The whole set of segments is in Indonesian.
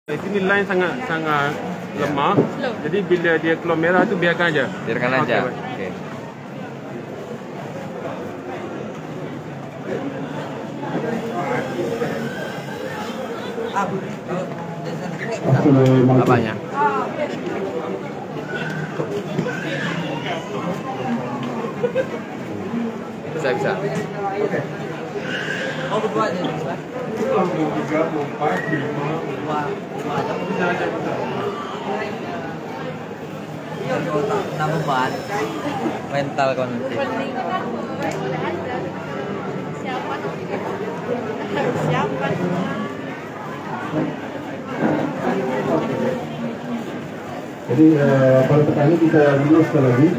Sini line sangat lemah. Jadi bila dia keluar merah tu biarkan aja. Biarkan aja. Okey. Apanya? Bisa. Okey. Oh, berdua aja. Mau 3, mau 4, 5. Bisa aja betul. Nama bahan mental kau nanti. Siapa? Jadi pada petang ini kita luruskan lagi.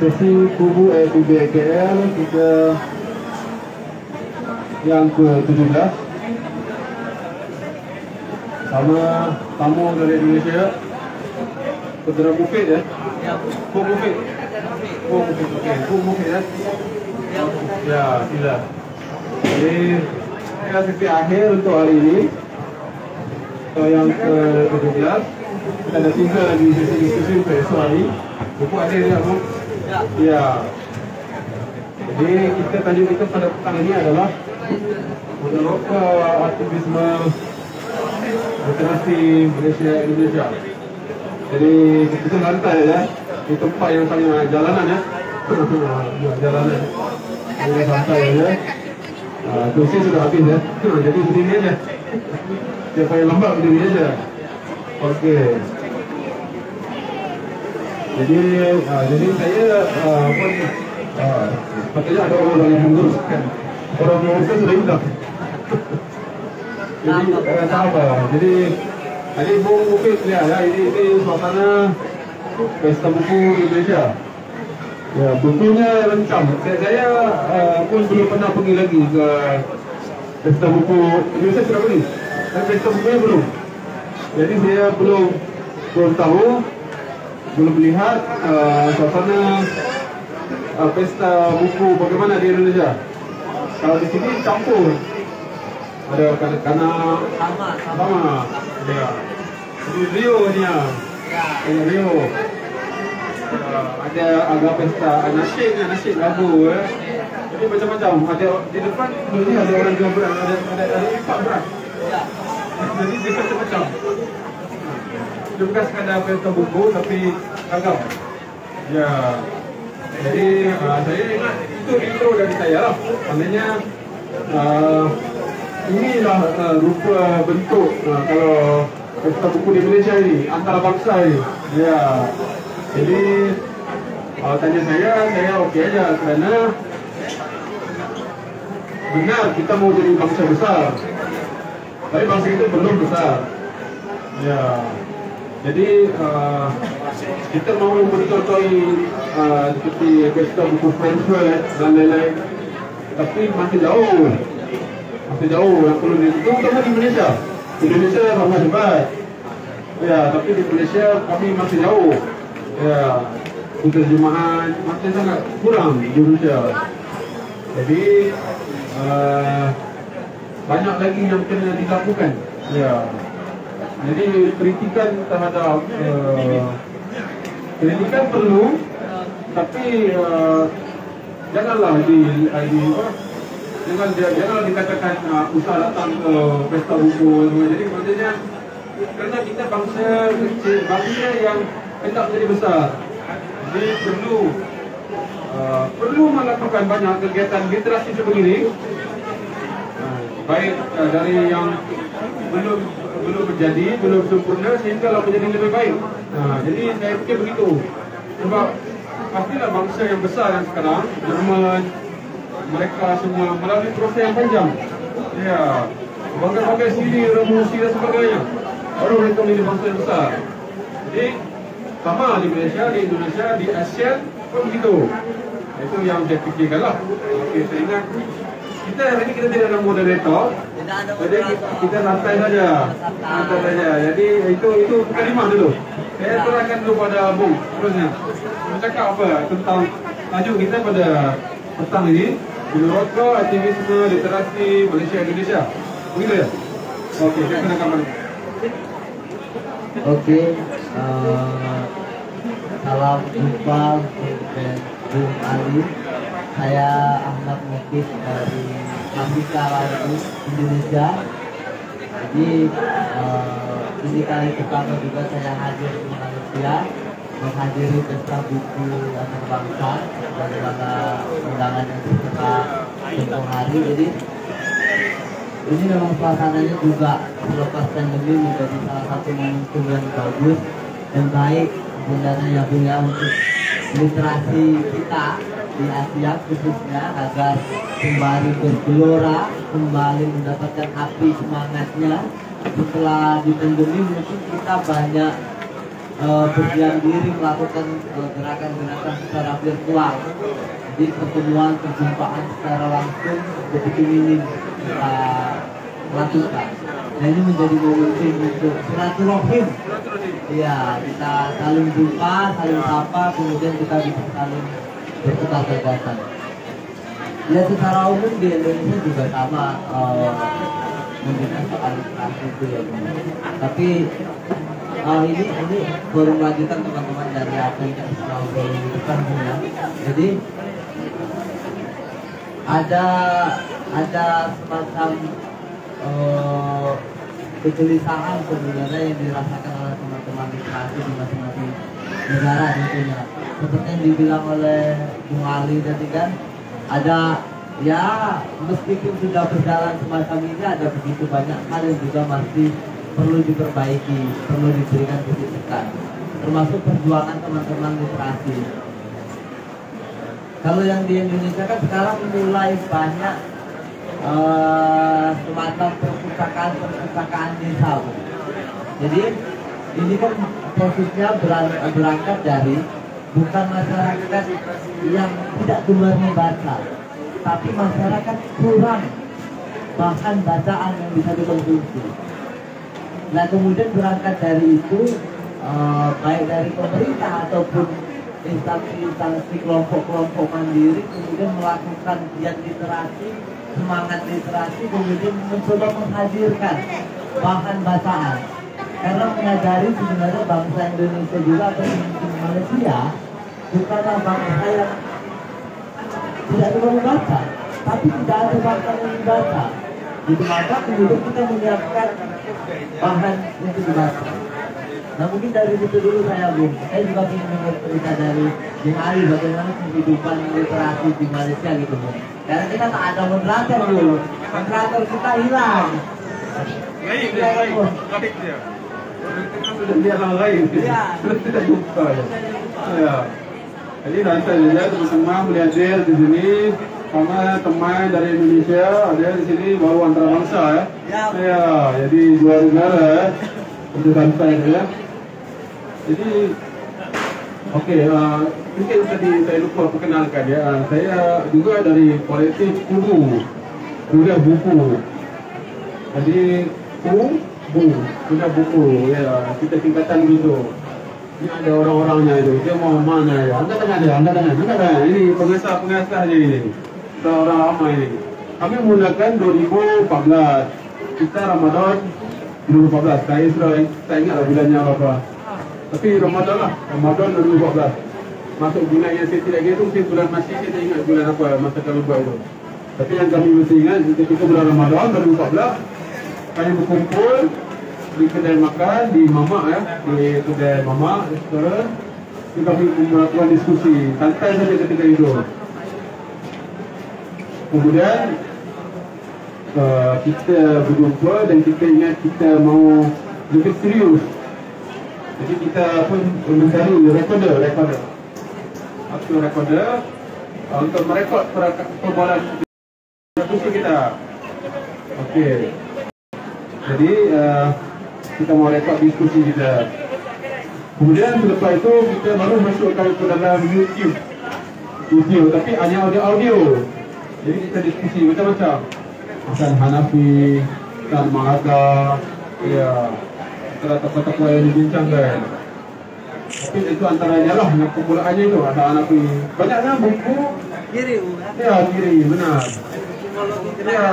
Sesi kubu PBKL kita yang ke-17 sama tamu dari Indonesia, Saudara Mufid ya. Pung Mufid. Okey, ya. Ya, sila. Jadi kita sesi akhir untuk hari ini. Yang ke-17 kita ada 3 lagi sesi diskusi untuk esok hari. Buku ada ya, Bu? Ya. Jadi kita tajuk kita pada petang ini adalah meneroka aktivisme literasi Malaysia. Jadi kita lantai ya, di tempat yang sangat jalanan ya. Jalanan. Jadi santai ya. Kursi sudah habis ya. Jadi berdiri aja. Siapa yang lambat berdiri aja. Okey. Jadi saya patutnya ada orang yang menguruskan. Orang menguruskan sudah hilang. Jadi tak apa. Jadi Bung Mufid lihat ya, ini suasana Pesta Buku Indonesia. Ya, bukunya lencam. Saya pun belum pernah pergi lagi ke Pesta Buku Indonesia. Sudah pergi? Dan Pesta Bukunya belum. Jadi saya belum tahu, belum melihat suasana Pesta Buku bagaimana di Indonesia. Kalau di sini campur. Ada kanak-kanak sama. Ya. Di Rio ni ya. Rio. Ada agak pesta nasyid lagu ya. Jadi macam-macam. Ada di depan ni ada orang jual beras, ada impak beras. Jadi dia macam-macam. Dia bukan sekadar pesta buku tapi ragam. Ya. Jadi saya ingat itu intro dari saya lah. Maknanya inilah rupa bentuk kalau Pesta Buku di Malaysia ini, antarabangsa ini. Ya. Jadi tanya saya okey aja kerana benar kita mau jadi bangsa besar. Tapi bangsa itu belum besar. Ya. Jadi kita mau betul-betul seperti Pesta Buku Frankfurt dan lain-lain. Tapi masih jauh yang perlu terutama di Malaysia. Indonesia sama hebat. Ya, tapi di Malaysia kami masih jauh. Ya, penterjemahan masih sangat kurang di Indonesia. Jadi banyak lagi yang kena dilakukan. Ya. Jadi kritikan terhadap kritikan perlu, tapi janganlah janganlah dikatakan usaha datang ke Pesta Buku. Jadi maksudnya kerana kita bangsa kecil, bangsa yang hendak menjadi besar. Jadi perlu melakukan banyak kegiatan literasi sebegini. Baik dari yang belum menjadi, belum sempurna sehingga menjadi lebih baik. Jadi saya fikir begitu. Sebab pastilah bangsa yang besar yang sekarang, Jerman, mereka semua melalui proses yang panjang. Ya, bagai-bagai siri, revolusi dan sebagainya. Baru mereka menjadi bangsa yang besar. Jadi sama di Malaysia, di Indonesia, di ASEAN pun begitu. Itu yang saya fikirkanlah. Okey, saya ingat kita hari ini tidak ada moderator. Jadi kita santai saja. Jadi itu mukadimah dulu. Saya serahkan dulu pada Bung terusnya. Bercakap apa tentang tajuk kita pada petang ini, meneroka aktivisme literasi Malaysia Indonesia. Begitu ya? Oke, saya kena kamar. Oke, salam jumpa dengan Bung Ali. Saya Ahmad Mukif dari Afrika Laut Indonesia. Jadi ini kali pertama juga saya hadir di Malaysia menghadiri pesta buku antar bangsa bagaimana undangan yang kita tempoh hari. Jadi ini memang suasananya juga selepas pandemi menjadi salah satu momentum yang bagus dan baik sebenarnya ya Bung ya, untuk literasi kita di Asia khususnya agar kembali bergelora, kembali mendapatkan api semangatnya. Setelah di pandemi mungkin kita banyak berdiam diri melakukan gerakan-gerakan secara virtual. Jadi perjumpaan secara langsung begitu minim kita lakukan. Nah ini menjadi momentum untuk silaturahim. Iya, kita saling jumpa, saling sapa, kemudian kita bisa saling bertukar gagasan. Ya secara umum di Indonesia juga sama memberikan soal literasi itu ya. Tapi ini baru melanjutkan teman-teman dari apa yang kita selalu berlakukan ya. Jadi ada semacam kegelisahan sebenarnya yang dirasakan oleh teman-teman literasi di masing-masing negara tentunya. Seperti yang dibilang oleh Bung Ali tadi kan, ada ya meskipun sudah berjalan semacam ini ada begitu banyak hal yang juga masih perlu diperbaiki, perlu diberikan titik tekan, termasuk perjuangan teman-teman literasi. Kalau yang di Indonesia kan sekarang mulai banyak semacam perpustakaan desa. Jadi ini kan prosesnya berangkat dari bukan masyarakat yang tidak gemar membaca, tapi masyarakat kurang bahan bacaan yang bisa dikonsumsi. Nah kemudian berangkat dari itu baik dari pemerintah ataupun instansi kelompok-kelompok mandiri kemudian melakukan giat literasi, semangat literasi, kemudian mencoba menghadirkan bahan bacaan karena menyadari sebenarnya bangsa Indonesia juga atau mungkin Malaysia bukanlah bangsa yang tidak bisa membaca, tapi tidak ada bangsa yang membaca. Jadi maka kemudian kita menyiapkan bahan untuk dibaca. Nah mungkin dari situ dulu saya Bung. Saya juga ingin mendengar cerita dari Bung Ali bagaimana kehidupan literasi di Malaysia gitu Bung. Karena kita tak ada moderator dulu, moderator kita hilang. Baik dia. Kita sudah lihat orang lain. Sudah tidak jumpa ya. Ya. Jadi nanti saja teman-teman melihat dia di sini. Sama teman dari Indonesia ada di sini baru antara bangsa ya. Ya, jadi dua negara ya. Untuk bangsa itu ya. Jadi oke, mungkin tadi saya lupa perkenalkan ya. Saya juga dari kolektif Kubu, kuliah buku. Jadi kuliah buku ya. Kita tingkatan gitu. Ini ada orang-orangnya itu. Dia mau mana ya? Anda dengar. Ini pengasah-pengasahnya ini. Orang lama ini. Kami menggunakan 2014. Kita Ramadan 2014. Saya ingat lah bulannya apa. Tapi Ramadan lah. Ramadan 2014. Masuk bulan yang saya tidak ingat itu mungkin bulan masih saya ingat bulan apa masa kami buat itu. Tapi yang kami mesti ingat ketika bulan Ramadan 2014 kami berkumpul di kedai makan di Mama ya, di kedai Mama restoran. Kami melakukan diskusi santai saja ketika itu. Kemudian kita berjumpa dan kita ingat kita mau lebih serius. Jadi kita pun mencari recorder untuk merekod perbualan diskusi kita. Okey. Jadi kita mau rekod diskusi kita. Kemudian selepas itu kita baru masukkan ke dalam YouTube, tapi hanya audio. Jadi kita diskusi macam-macam. Hasan Hanafi, Tan Mahathir, ya, tokoh-tokoh yang dibincangkan. Tapi itu antaranya lah, yang permulaannya itu ada Hanafi. Banyaknya buku Kiri, ya kiri, benar. Ya,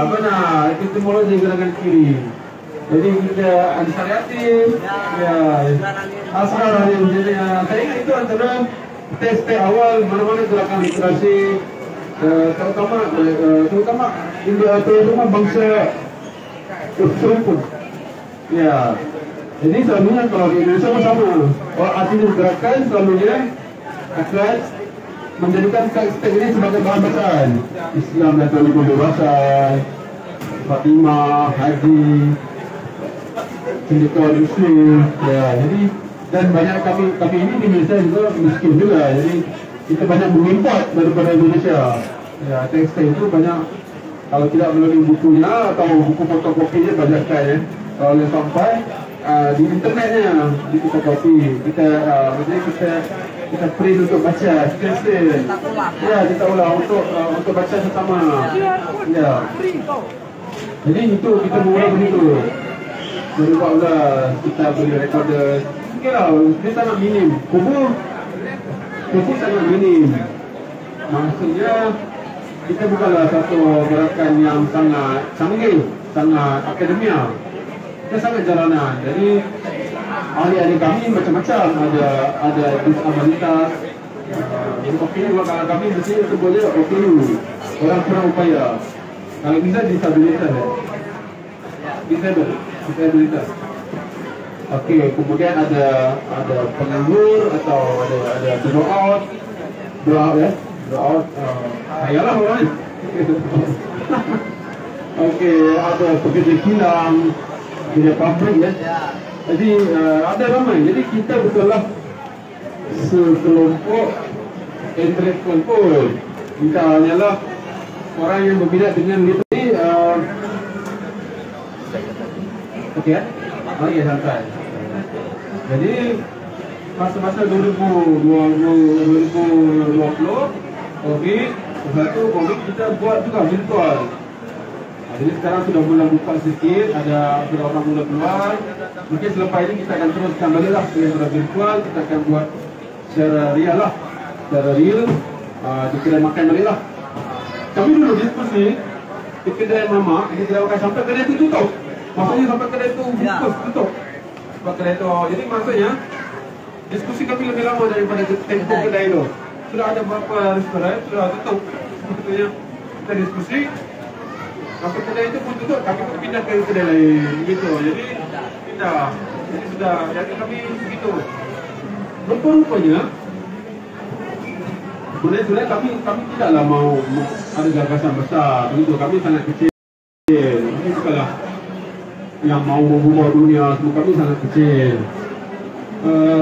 benar. Epistemologi gerakan kiri. Jadi kita Ansariatif, ya, Asrar. Jadi saya ingat itu antara tes awal mana-mana gerakan literasi, terutama India terutama bangsa serumpun. Ya, jadi selalunya kalau di Indonesia sama. Kalau artinya gerakan selalunya akan menjadikan teks ini sebagai bahan bacaan. Islam dan kebebasan, Fatimah, Haji, Sindikat Muslim, ya. Jadi dan banyak kami ini di Indonesia juga miskin juga. Jadi kita banyak mengimport daripada Indonesia. Ya, teks itu banyak. Kalau tidak melalui bukunya atau buku fotokopinya banyak kan ya. Kalau yang sampai di internetnya di fotokopi kita kita print untuk baca scan. Ya, kita ulang untuk baca bersama. Ya. Jadi itu kita mula begitu. Berubahlah kita beli recorder. Kira dia sangat minim. Kubu sangat minim. Maksudnya kita bukanlah satu gerakan yang sangat canggih, sangat akademia. Kita sangat jalanan. Jadi ahli-ahli kami macam-macam, ada disabilitas. Jadi OPU kalau kami mesti sebutnya OPU, orang kurang upaya. Kalau bisa disabilitas ya. Disabilitas. Okey, kemudian ada penganggur atau ada blowout ya. Blowout ayalah orang. Okey, ada pekerja kilang, kerja pabrik ya. Jadi ada ramai. Jadi kita betullah sekelompok intelektual pun. Kita hanyalah orang yang berminat dengan literasi. Okey ya? Oh iya, santai. Jadi masa-masa 2020 COVID kita buat juga virtual. Jadi sekarang sudah mulai buka sedikit, sudah orang mulai keluar. Mungkin selepas ini kita akan teruskan baliklah secara virtual, kita akan buat secara real lah, secara real di kedai makan baliklah. Kami dulu diskusi di kedai mama, di kedai makan sampai kedai itu tutup. Maksudnya sampai kedai itu tutup. Sampai kedai itu. Jadi maksudnya diskusi kami lebih lama daripada tempoh kedai itu. Sudah ada beberapa restoran sudah tutup. Sebetulnya kita diskusi. Sampai kedai itu pun tutup, kami pun pindah ke kedai lain begitu. Jadi pindah. Jadi sudah, jadi kami begitu. Rupa-rupanya boleh kami tidaklah mau ada gagasan besar begitu. Kami sangat kecil. Kami bukanlah yang mau mengubah dunia, semua kami sangat kecil.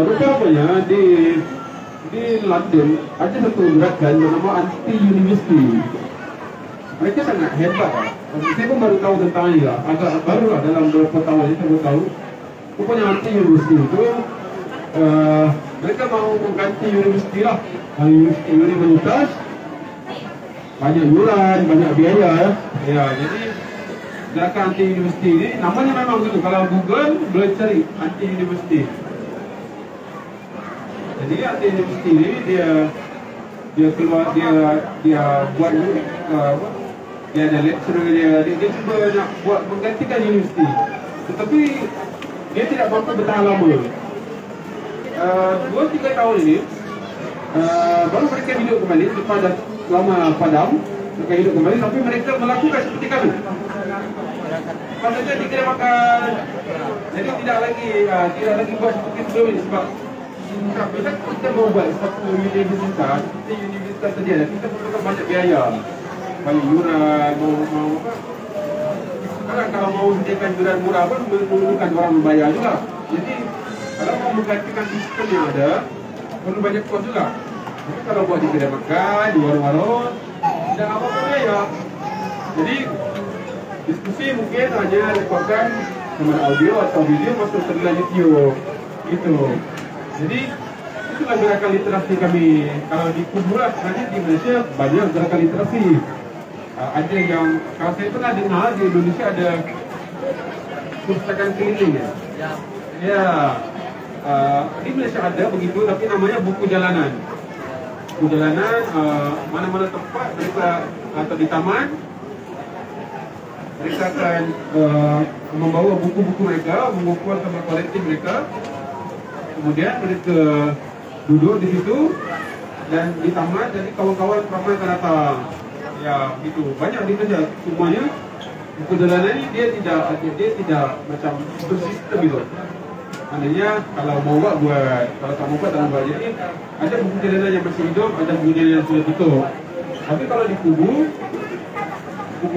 Rupanya di London ada satu gerakan bernama anti-university. Mereka sangat hebat. Saya pun baru tahu tentang ini lah. Agak baru lah dalam beberapa tahun ini saya baru tahu. Rupanya anti-university itu mereka mau mengganti universiti lah. Universitas banyak yuran, banyak biaya ya. Ya, jadi gerakan anti-universiti ini namanya memang begitu. Kalau Google boleh cari anti-universiti. Jadi anti-universiti ini dia keluar dia buat dia ada lecturer dia cuba nak buat menggantikan universiti, tetapi dia tidak mampu bertahan lama. 2-3 tahun ini baru mereka hidup kembali lepas dah lama padam. Mereka hidup kembali, tapi mereka melakukan seperti kami. Maksudnya di kedai makan. Jadi tidak lagi buat seperti sebelum ini. Sebab bila kita mau buat satu universitas, tadi ada, kita perlukan banyak biaya, banyak yuran, mau apa? Kalau mau sediakan yuran murah pun memerlukan orang membayar juga. Jadi kalau mau menggantikan sistem yang ada, perlu banyak kos juga. Tapi kalau buat di kedai makan, di warung-warung, tidak apa-apa biaya. Jadi diskusi mungkin hanya rekodkan sama audio atau video masuk ke dalam YouTube gitu. Jadi itulah gerakan literasi kami. Kalau di Kuburan sebenarnya di Malaysia banyak gerakan literasi. Ada yang kalau saya pernah dengar di Indonesia ada perpustakaan keliling ya. Ya. Di Malaysia ada begitu, tapi namanya buku jalanan. Buku jalanan mana-mana tempat atau di taman mereka akan membawa buku-buku mereka, mengumpulkan sama kolektif mereka. Kemudian mereka duduk di situ dan di taman, jadi kawan-kawan ramai akan datang. Ya, begitu. Banyak dikerja semuanya. Perjalanan ini dia tidak macam bersistem gitu. Maknanya kalau mau buat, kalau tak mau buat tak buat. Jadi ada buku perjalanan yang masih hidup, ada buku perjalanan yang sudah tutup. Tapi kalau di kubu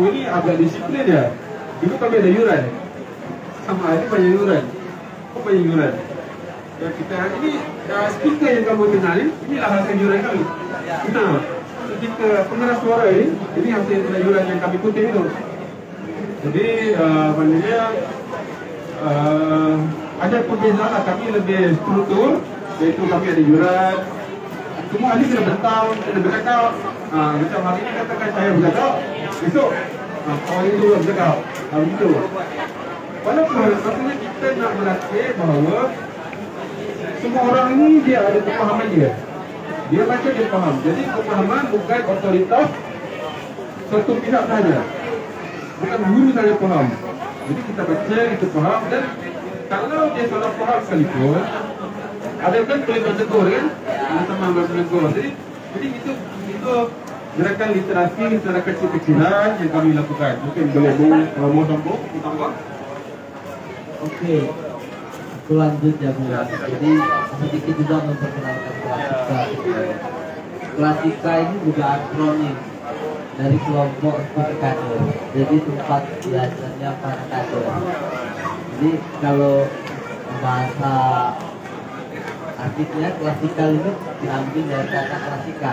ini agak disiplin ya. Dulu kami ada yuran. Sama ada banyak yuran. Kok banyak yuran? Ya kita ini speaker yang kamu kenalin, inilah hasil yuran kami. Nah, ketika pengeras suara ini hasil yuran yang kami kutip itu. Jadi maknanya ada perbezaan, kami lebih struktur, yaitu kami ada yuran. Semua ahli kena bentang, kena bercakap. Macam hari ini katakan saya bercakap, besok kawan itu bercakap. Begitu. Walaupun maksudnya kita nak melatih bahawa semua orang ini dia ada kepahaman dia. Dia baca dia faham. Jadi kepahaman bukan otoritas satu pihak sahaja. Bukan guru saja faham. Jadi kita baca, kita faham, dan kalau dia salah faham sekalipun, ada kan boleh bertegur kan? Ada teman bertegur. Jadi itu gerakan literasi kecil-kecilan yang kami lakukan. Mungkin boleh mau sambung, tambah. Oke, aku lanjut ya Bu. Jadi sedikit juga memperkenalkan klasika. Klasika ini juga akronim dari kelompok studi kader. Jadi tempat belajarnya para kader. Jadi kalau bahasa artinya klasikal itu diambil dari kata klasika,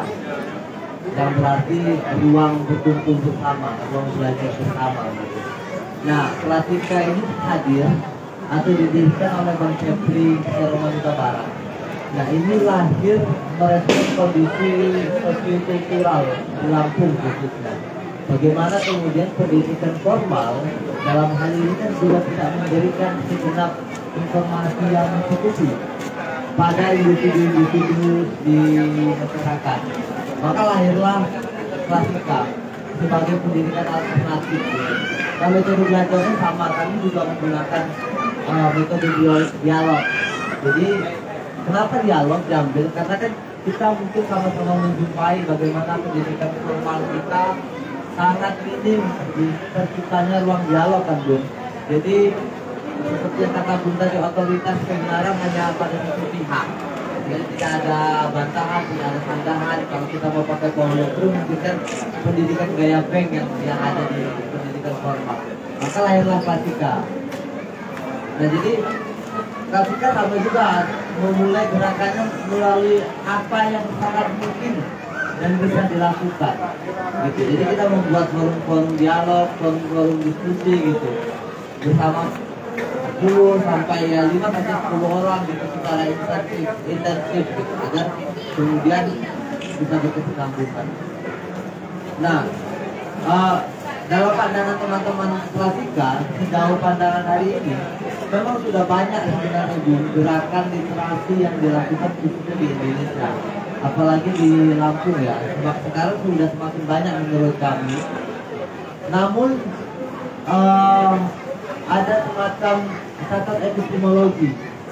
yang berarti ruang berkumpul bersama, ruang belajar bersama. Nah, klasika ini hadir atau didirikan oleh Bang Kepri Seroma Huta Barat. Nah, ini lahir merespon kondisi sosiokultural di Lampung khususnya. Bagaimana kemudian pendidikan formal dalam hal ini kan juga tidak memberikan segenap informasi yang mencukupi pada individu-individu di masyarakat. Maka lahirlah klasika sebagai pendidikan alternatif. Nah, metode belajarnya sama, kami juga menggunakan metode dialog. Jadi kenapa dialog diambil? Karena kan kita mungkin sama-sama menjumpai bagaimana pendidikan formal kita sangat minim di terciptanya ruang dialog kan Bun. Jadi seperti yang kata Bun tadi, otoritas kebenaran hanya pada satu pihak. Jadi tidak ada bantahan, tidak ada sandahan. Kalau kita mau pakai polytrum, mungkin kan pendidikan gaya bank yang ada di pendidikan formal. Maka lahirlah klasika. Nah, jadi klasika sama juga memulai gerakannya melalui apa yang sangat mungkin dan bisa dilakukan. Gitu. Jadi kita membuat forum-forum dialog, forum-forum diskusi gitu bersama 10 sampai 5 sampai 10 orang gitu secara intensif gitu, agar kemudian bisa berkesinambungan. Nah, dalam pandangan teman-teman klasika, sejauh pandangan hari ini, memang sudah banyak sebenarnya gerakan literasi yang dilakukan khususnya di Indonesia, apalagi di Lampung ya. Sebab sekarang sudah semakin banyak menurut kami. Namun ada semacam catat epistemologi.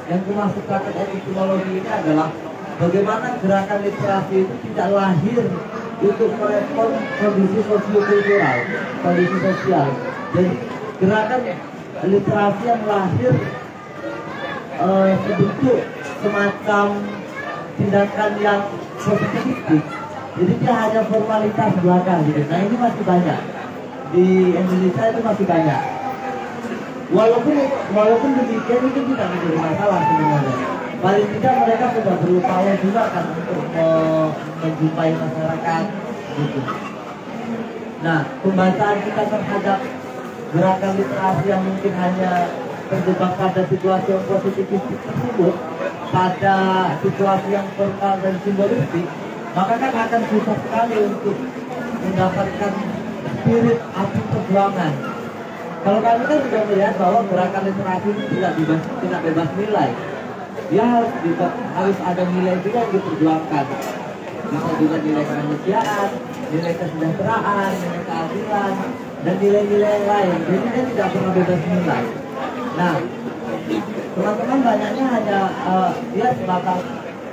Yang dimaksud catat epistemologi ini adalah bagaimana gerakan literasi itu tidak lahir untuk merespon kondisi sosiokultural, kondisi sosial. Jadi gerakan literasi yang lahir sebentuk semacam tindakan yang positivistik. Jadi dia hanya formalitas belaka gitu. Nah, ini masih banyak di Indonesia, itu masih banyak. Walaupun demikian itu tidak menjadi masalah sebenarnya. Paling tidak mereka sudah berupaya juga kan untuk menjumpai masyarakat gitu. Nah, pembacaan kita terhadap gerakan literasi yang mungkin hanya terjebak pada situasi yang positivistik tersebut, pada situasi yang formal dan simbolistik, maka kan akan susah sekali untuk mendapatkan spirit api perjuangan. Kalau kami kan sudah melihat bahwa gerakan literasi itu tidak bebas nilai. Dia harus ada nilai juga yang diperjuangkan. Bisa juga nilai kemanusiaan, nilai kesejahteraan, nilai keadilan, dan nilai-nilai yang lain. Jadi dia tidak pernah bebas nilai. Nah, teman-teman banyaknya hanya dia sebatas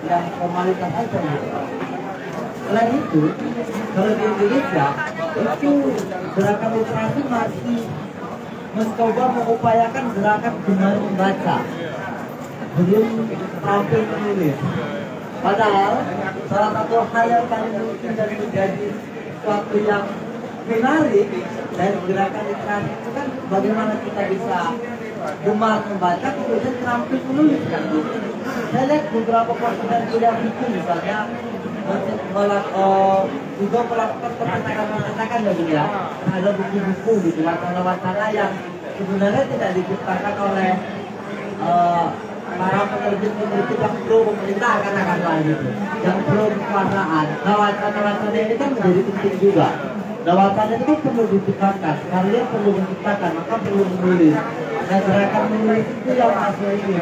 yang formalitas aja gitu. Selain itu, kalau di Indonesia itu gerakan literasi masih mencoba mengupayakan gerakan gemar membaca belum terampil menulis. Padahal salah satu hal yang paling penting dan menjadi suatu yang menarik dari gerakan literasi itu kan bagaimana kita bisa gemar membaca kemudian terampil menulis kan. Saya lihat beberapa konten kuliah buku misalnya juga melakukan percetakan ya Bu ya, ada buku-buku gitu, wacana-wacana yang sebenarnya tidak diciptakan oleh para penerbit yang pro pemerintah katakanlah gitu, yang pro kekuasaan. Nah wacana-wacana ini kan menjadi penting juga. Nah wacana itu kan perlu diciptakan, karya perlu diciptakan, maka perlu menulis. Nah gerakan menulis itu yang Asia ini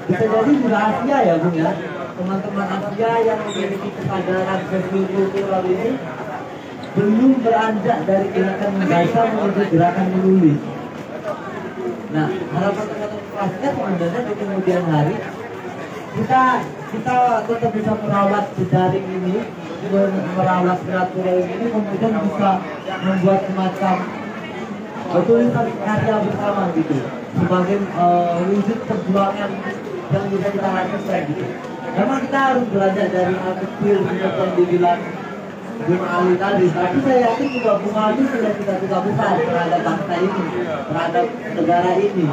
bisa jadi juga Asia ya Bung ya, teman-teman Asia yang memiliki kesadaran sosio-kultural ini belum beranjak dari gerakan membaca menuju gerakan menulis. Nah harapan teman-teman kelasnya sebenarnya di kemudian hari kita tetap bisa merawat jejaring ini, merawat silaturahim ini, kemudian bisa membuat semacam tulisan karya bersama gitu sebagai wujud perjuangan yang bisa kita lakukan gitu. Memang kita harus belajar dari hal kecil seperti yang dibilang Bung Ali tadi, tapi saya yakin juga Bung Ali sudah cita-cita besar terhadap bangsa ini, terhadap negara ini,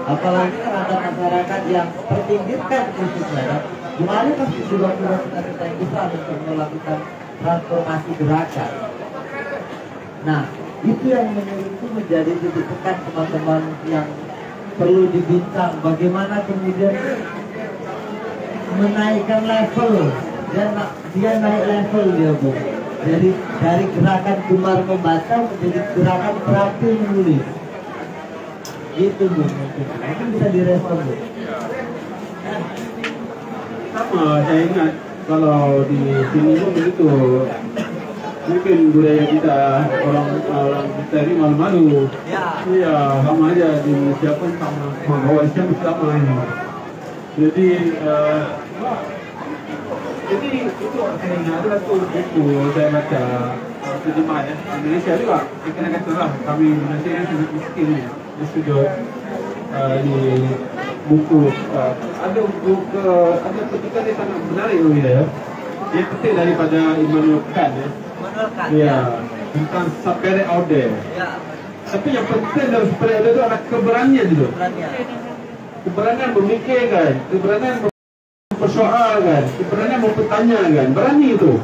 apalagi terhadap masyarakat yang terpinggirkan khususnya. Bung Ali pasti juga punya cita-cita yang besar untuk melakukan transformasi gerakan. Nah, itu yang menurutku menjadi titik tekan teman-teman yang perlu dibincang, bagaimana kemudian menaikkan level, dia naik level dia Bu. Jadi dari gerakan gemar membaca menjadi gerakan terampil menulis. Gitu Bu, mungkin bisa direspon Bu. Sama, saya ingat kalau di sini pun begitu. Mungkin budaya kita orang kita ini malu-malu. Iya, sama aja di Indonesia pun sama, bahwa Islam sama ini. Jadi itu saya ingat ada satu buku saya baca terjemahan ya, Indonesia juga. Saya kena kata lah, kami Indonesia ini sangat miskin ya. Di sudut di buku ada petikan yang sangat menarik ya. Dia petik daripada Immanuel Kant ya. Ya, tentang spirit out there. Ya. Tapi yang penting dalam spirit out there itu adalah keberanian itu. Keberanian memikirkan, keberanian mempersoalkan, keberanian mempertanyakan, berani itu.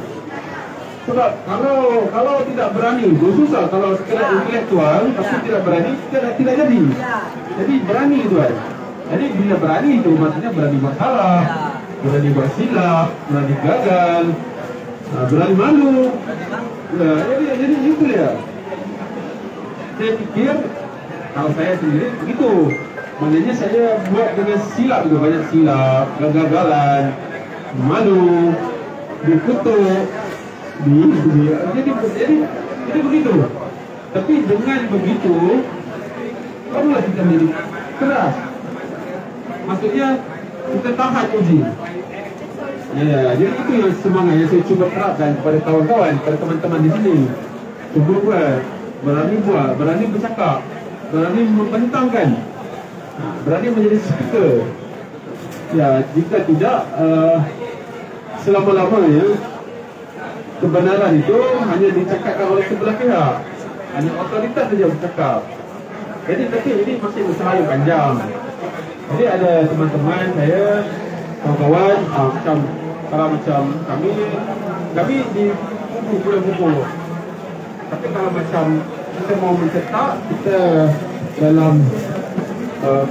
Sebab kalau tidak berani itu susah. Kalau sekedar intelektual tapi tidak berani tidak jadi. Jadi berani itu kan. Jadi bila berani itu maksudnya berani masalah, berani buat silap, berani gagal, berani malu. Ya, jadi itu ya. Saya pikir kalau saya sendiri begitu. Maknanya saya buat dengan silap juga, banyak silap, kegagalan, malu, dikutuk, jadi begitu. Tapi dengan begitu, barulah kita menjadi keras. Maksudnya kita tahan uji. Ya, jadi itu yang semangat yang saya cuba terapkan kepada kawan-kawan, kepada teman-teman di sini. Cuba buat, berani bercakap, berani membentangkan, berani menjadi speaker. Ya, jika tidak selama-lamanya kebenaran itu hanya dicakapkan oleh sebelah pihak, hanya otoritas saja bercakap. Jadi tapi ini masih usaha yang panjang. Jadi ada teman-teman saya, kawan-kawan, macam kami di buku. Tapi kalau macam kita mau mencetak, kita dalam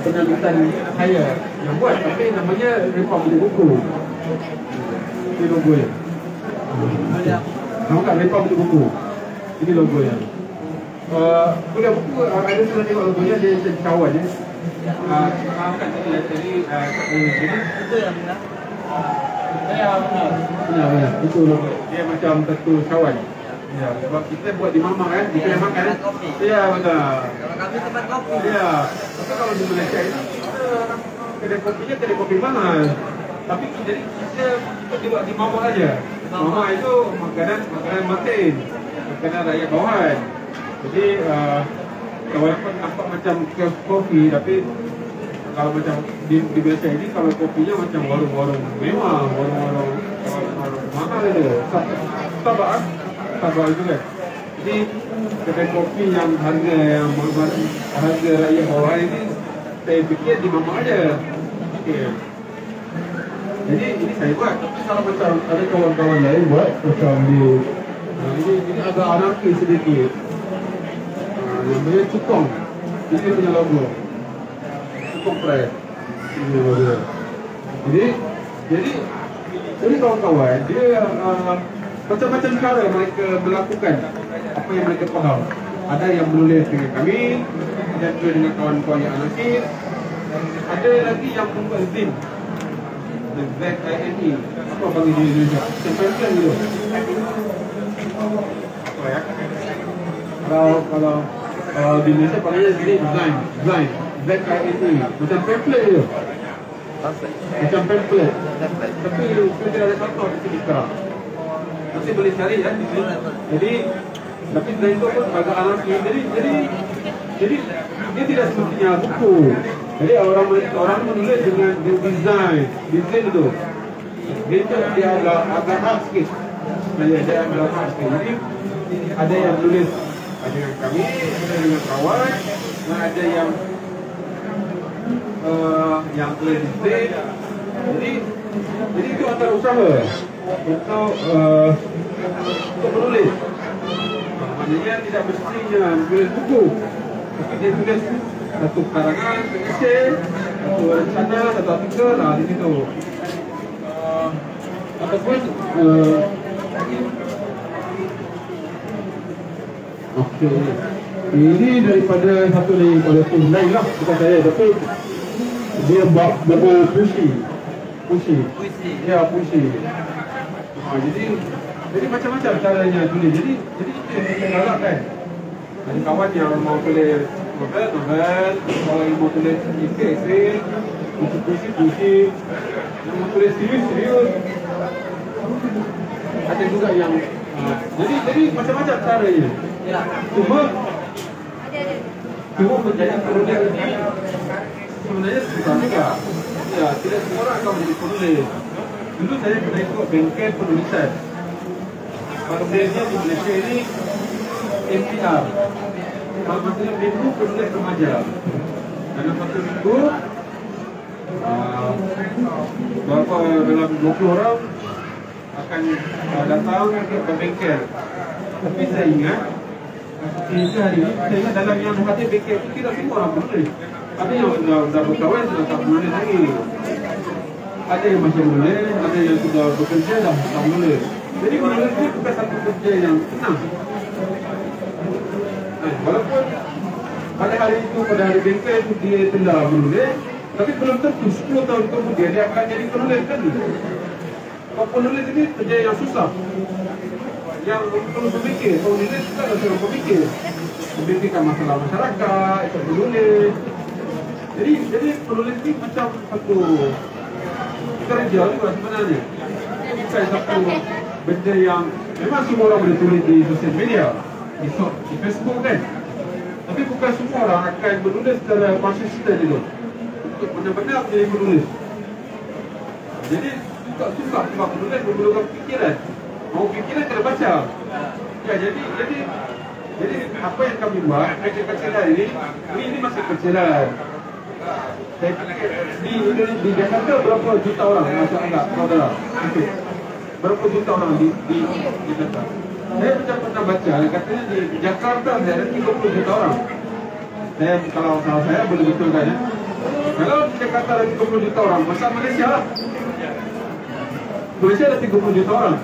penerbitan saya yang buat, tapi namanya Republik Buku. Ini logonya. Nampak Republik Buku. Ini logonya. Kuliah buku ada sudah tengok logonya, dia jadi kawan ya. Maafkan saya tadi itu yang benar. Benar. Itu logo. Dia macam satu kawan. Ya, sebab kita buat di Mamak kan, di kedai makan. Kopi. Ya, betul. Kalau kami tempat kopi. Ya, tapi kalau di Malaysia ini kedai kopinya kedai kopi mahal. Tapi jadi kita buat di Mamak aja. Mamak itu makanan matin, makanan rakyat bawahan. Jadi walaupun nampak macam kios kopi, tapi kalau macam di Malaysia ini kalau kopinya macam warung-warung mewah, warung-warung mahal itu. Starbucks itu kan. Jadi kedai kopi yang harga rakyat bawah ini saya fikir di Mamak aja. Okay. Jadi ini saya buat. Tapi kalau macam ada kawan-kawan lain buat macam ini agak anarkis sedikit. Namanya Cukong. Ini punya logo. Cukong Pride. Ini logo. Jadi kawan-kawan dia macam-macam cara mereka melakukan apa yang mereka faham. Ada yang menulis dengan kami, ada juga dengan kawan-kawan yang anarkis. Ada lagi yang membuat zin. ZINE. Apa panggil di Indonesia? Tempel gitu. Apa ya? Kalau di Indonesia panggilnya design. ZINE. Macam pamphlet je. Macam pamphlet. Tapi kita tidak ada contoh di sini sekarang. Nanti boleh cari ya di sini. Jadi tapi design itu pun agak anarkis. Jadi dia tidak semestinya buku. Jadi orang menulis dengan design itu. Dia agak hard sikit. Dia agak hard sikit. Jadi ada yang tulis dengan kami, ada dengan kawan, ada yang tulis design. Jadi itu antara usaha untuk menulis. Maknanya tidak mestinya menulis buku, tapi dia tulis satu karangan, esei, satu rencana, satu artikel, di situ. Ataupun okey. Ini daripada satu dari kolektif lain lah, bukan saya, tapi dia buat puisi. Ya, puisi. Jadi macam-macam caranya tulis. Jadi kita galakkan. Ada kawan yang mau tulis novel, kalau yang mau tulis esei, puisi, yang mau tulis serius. Ada juga yang jadi macam-macam caranya. Ya. Cuma menjadi penulis ini sebenarnya susah juga. Ya, tidak semua orang akan menjadi penulis. Dulu saya pernah ikut bengkel penulisan. Maksudnya di Malaysia ini MPR. Kalau maksudnya minggu penulis remaja. Dalam satu minggu dalam 20 orang akan datang ke bengkel. Tapi saya ingat hari ini, saya ingat dalam yang hadir bengkel itu tidak semua orang penulis. Ada yang sudah berkawan, sudah tak menulis lagi. Ada yang masih menulis, ada yang sudah bekerja dah tak menulis. Jadi menulis itu bukan satu kerja yang senang. Walaupun pada hari itu, pada hari bengkel itu dia telah menulis, tapi belum tentu 10 tahun kemudian dia akan jadi penulis kan? Kalau penulis ini kerja yang susah, yang perlu berfikir. Penulis juga harus berfikir, memikirkan masalah masyarakat, itu penulis. Jadi penulis ini macam satu kerja juga sebenarnya. Bukan satu benda yang memang semua orang boleh tulis di sosial media, di Facebook kan. Tapi bukan semua orang akan menulis secara konsisten itu untuk benar-benar menjadi penulis. Jadi susah sebab penulis memerlukan fikiran. Mau fikiran kena baca. Ya, jadi apa yang kami buat kecil-kecilan ini masih kecilan. Saya fikir di Jakarta berapa juta orang masuk agak saudara. Berapa juta orang di Jakarta. Saya pernah baca katanya di Jakarta ada 30 juta orang. Kalau saya boleh betulkan ya. Kalau di Jakarta ada 30 juta orang, masa Malaysia ada 30 juta orang.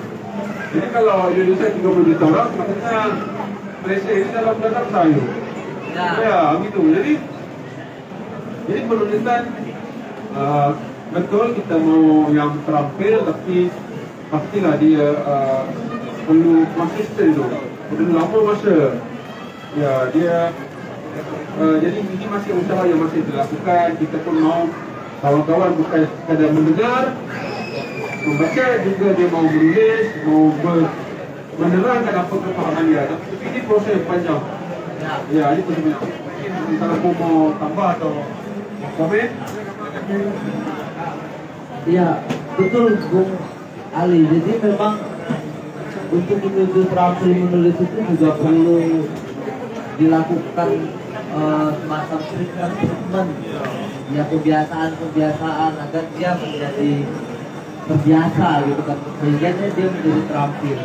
Jadi kalau Indonesia 30 juta orang, maksudnya Malaysia ini dalam tayu. Ya, gitu. Jadi penulisan betul kita mau yang terampil, tapi pastilah dia perlu konsisten dulu. Udah lama masa. Ya dia jadi ini masih usaha yang masih dilakukan. Kita pun mau kawan-kawan bukan sekadar mendengar, membaca juga dia mau menulis, mau menerangkan apa kepahaman dia. Tapi ini proses panjang. Ya ini proses panjang. Mungkin kalau mau tambah atau komen. Iya, betul Bung Ali. Jadi memang untuk menuju terampil menulis itu juga perlu dilakukan semacam treatment, ya kebiasaan agar dia menjadi terbiasa gitu kan, sehingga dia menjadi terampil.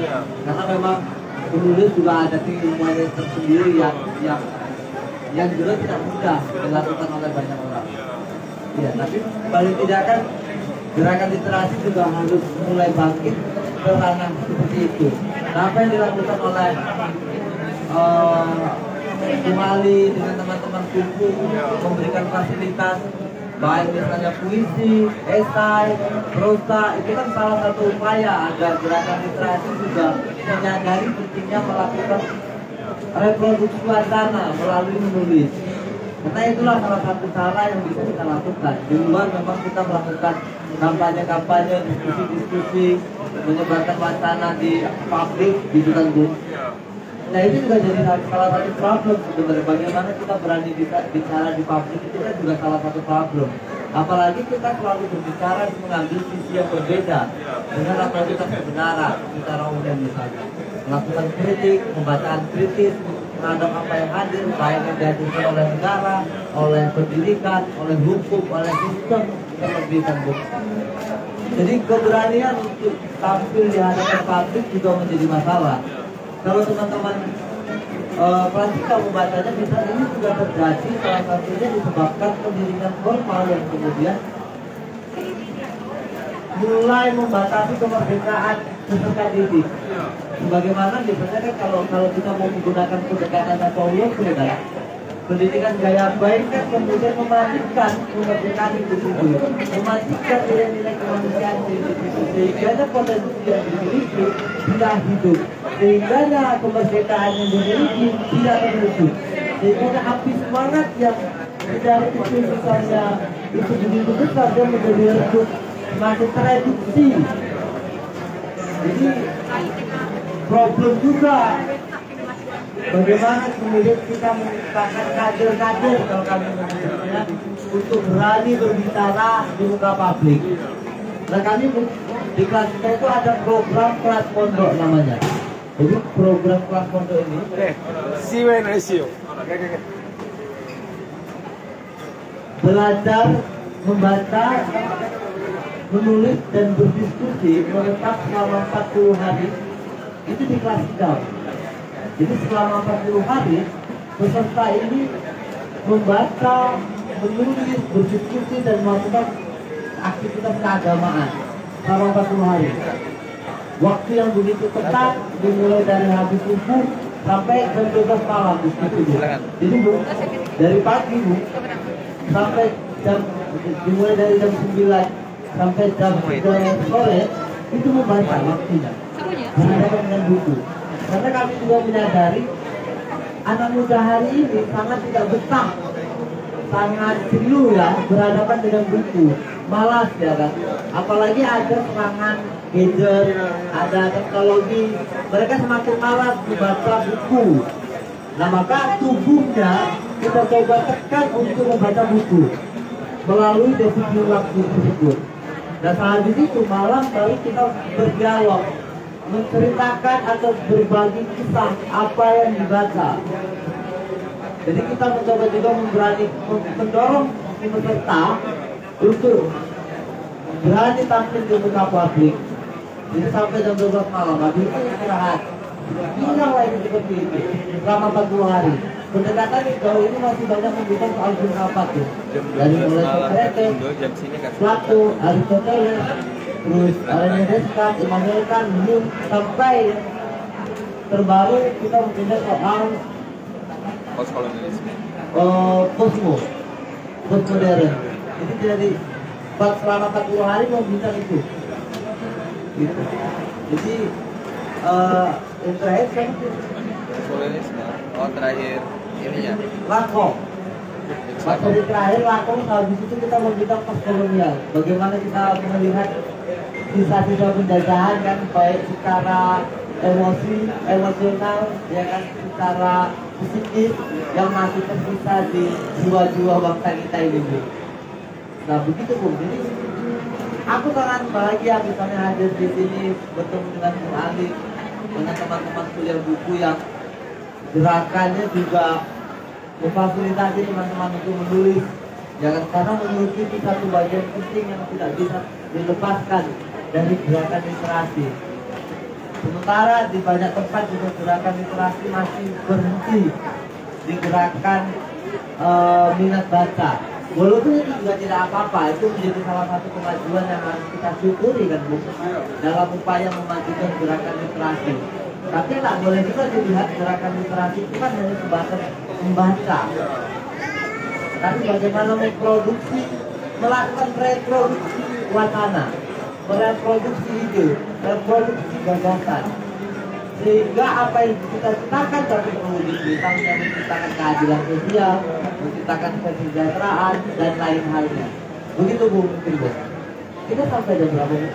Karena memang menulis juga ada keilmuannya tersendiri yang juga tidak mudah dilakukan oleh banyak orang. Ya, tapi paling tidak kan gerakan literasi juga harus mulai bangkit ke ranah seperti itu. Nah, apa yang dilakukan oleh Bung Ali dengan teman-teman kumpul memberikan fasilitas baik misalnya puisi, esai, prosa, itu kan salah satu upaya agar gerakan literasi juga menyadari pentingnya melakukan reproduksi wacana melalui menulis. Karena itulah salah satu cara yang bisa kita lakukan. Di luar memang kita melakukan kampanye-kampanye, diskusi-diskusi, menyebarkan wacana di publik, gitu kan Bu. Nah itu juga jadi salah satu problem sebenarnya. Bagaimana kita berani bicara di publik itu kan juga salah satu problem. Apalagi kita selalu berbicara mengambil sisi yang berbeda dengan apa yang kita sebenarnya secara umum misalnya. Melakukan kritik, pembacaan kritis terhadap apa yang hadir, baik yang dihadirkan oleh negara, oleh pendidikan, oleh hukum, oleh sistem terlebih kan Bu. Jadi keberanian untuk tampil di hadapan publik juga menjadi masalah. Kalau teman-teman praktikal membacanya, misalnya ini juga terjadi salah satunya disebabkan pendidikan formal yang kemudian mulai membatasi kemerdekaan peserta didik. Sebagaimana biasanya kan kalau kita mau menggunakan pendekatan Paulus, pendidikan gaya baik kan kemudian mematikan kemerdekaan itu sendiri, mematikan nilai-nilai kemanusiaan itu, sehingga potensi yang dimiliki tidak hidup, sehingga kemerdekaan yang dimiliki tidak terwujud, sehingga api semangat yang dari kecil misalnya itu begitu besar dia menjadi redup, semakin tereduksi. Jadi problem juga bagaimana kemudian kita menciptakan kader-kader kalau kami menyebutnya untuk berani berbicara di muka publik. Nah kami di kelas kita itu ada program kelas pondok namanya. Jadi program kelas pondok ini belajar membaca, menulis dan berdiskusi menetap selama 40 hari itu di kelas kita. Jadi selama 40 hari peserta ini membaca, menulis, berdiskusi dan melakukan aktivitas keagamaan selama 40 hari. Waktu yang begitu ketat dimulai dari habis subuh sampai jam 12 malam diskusi. Jadi Bu, dari pagi Bu sampai dimulai dari jam 9 sampai jam 3 sore itu membaca waktunya. Berhadapan dengan buku. Karena kami juga menyadari anak muda hari ini sangat tidak betah, sangat jenuh ya berhadapan dengan buku, malas ya kan. Apalagi ada serangan gadget, ada teknologi, mereka semakin malas membaca buku. Nah maka tubuhnya kita coba tekan untuk membaca buku melalui disiplin waktu tersebut. Dan saat itu malam baru kita berdialog, menceritakan atau berbagi kisah apa yang dibaca. Jadi kita mencoba juga mendorong peserta untuk berani tampil di muka publik. Jadi sampai jam 12 malam, habis itu istirahat. Hilang lagi seperti itu selama 40 hari. Pendekatan jauh ini masih banyak membutuhkan soal filsafat tuh. Dari mulai Socrates, Plato, Aristoteles, terus René Descartes, Immanuel Kant, Hume, sampai terbaru kita mempunyai soal postmodern. Jadi dari selama 40 hari membincang itu. Gitu. Jadi yang terakhir kan kolonialisme. Oh terakhir ininya. Lakom. Materi terakhir Lakom, habis itu kita membincang postkolonial. Bagaimana kita melihat sisa-sisa penjajahan kan, baik secara emosional, ya kan, secara psikis yang masih tersisa di jiwa-jiwa bangsa kita ini, Bu. Nah begitu, Bu. Jadi aku sangat bahagia misalnya hadir di sini bertemu dengan Bung Ali, dengan teman-teman kuliah buku yang gerakannya juga memfasilitasi teman-teman untuk menulis, jangan, karena menurut itu satu bagian penting yang tidak bisa dilepaskan dari gerakan literasi. Sementara di banyak tempat juga gerakan literasi masih berhenti di gerakan minat baca. Walaupun itu juga tidak apa-apa, itu menjadi salah satu kemajuan yang harus kita syukuri kan, Bu, dalam upaya memajukan gerakan literasi. Tapi tak boleh juga dilihat gerakan literasi itu kan hanya sebatas membaca. Tapi bagaimana memproduksi, melakukan reproduksi wacana, mereproduksi ide, reproduksi gagasan, sehingga apa yang kita ciptakan dapat mewujud, misalnya menciptakan keadilan sosial, menciptakan kesejahteraan dan lain halnya. Begitu, Bu, mungkin, Bu. Kita sampai jam berapa, Bu?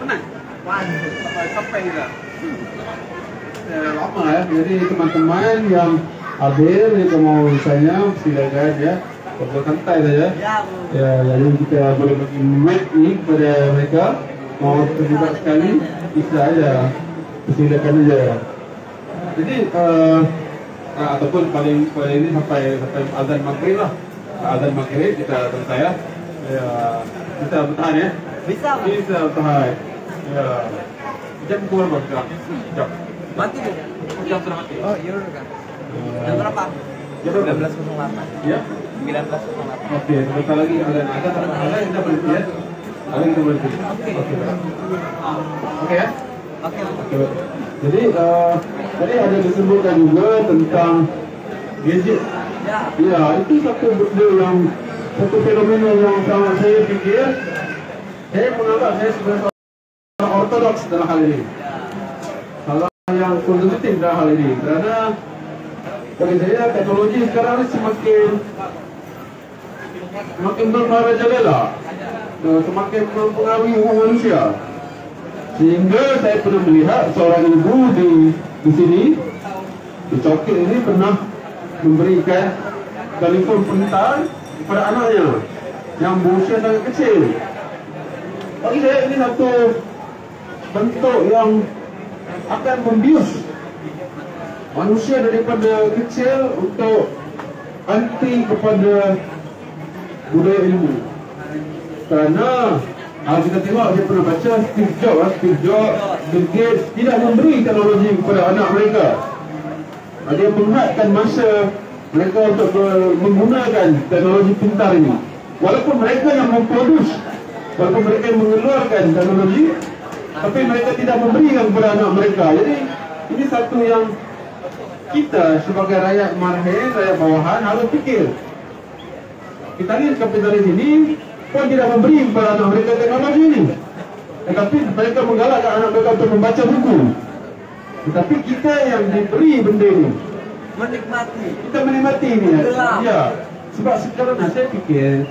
Penang. Sampai kita. Lama ya, jadi teman-teman yang hadir, yang mau misalnya silakan ya, bersantai saja. Ya, Bu. Ya, jadi kita boleh bagi mic ni kepada mereka, mau terlibat sekali, bisa aja, silakan aja. Jadi ataupun paling ini sampai azan maghrib lah, azan maghrib kita santai ya, kita bertahan ya. Bisa, Bu. Bisa bertahan. Ya, jam berapa sekarang? Jam. Mati, Bu. Jam sudah mati. Oh iya kan. Jam berapa? Jam berapa? 19.08. Ya. 19.08. Oke, sebentar lagi ada kita berhenti ya. Ada kita berhenti. Oke ya. Oke, Bu. Oke. Jadi tadi ada disebutkan juga tentang gadget. Ya. Ya, itu satu fenomena yang sangat saya pikir. Saya menganggap saya sebagai orang ortodoks dalam hal ini. Salah yang konservatif dalam hal ini, karena bagi saya teknologi sekarang semakin bermarajalela, semakin mempengaruhi manusia. Sehingga saya pernah melihat seorang ibu di sini, di Cokil ini pernah memberikan telefon pintar kepada anaknya yang berusia sangat kecil. Bagi saya ini satu bentuk yang akan membius manusia daripada kecil untuk anti kepada budaya ilmu. Kerana kalau kita tengok, saya pernah baca Steve Jobs, Bill Gates tidak memberi teknologi kepada anak mereka. Dia menghadkan masa mereka untuk menggunakan teknologi pintar ini. Walaupun mereka yang memproduce, walaupun mereka yang mengeluarkan teknologi, tapi mereka tidak memberikan kepada anak mereka. Jadi ini satu yang kita sebagai rakyat marhain, rakyat bawahan harus fikir. Kita lihat kapitalis ini pun tidak memberi kepada anak mereka teknologi ini, tetapi mereka menggalakkan anak mereka untuk membaca buku. Tetapi kita yang diberi benda ini, Menikmati. kita menikmati ini ya. Ya. Sebab sekarang saya fikir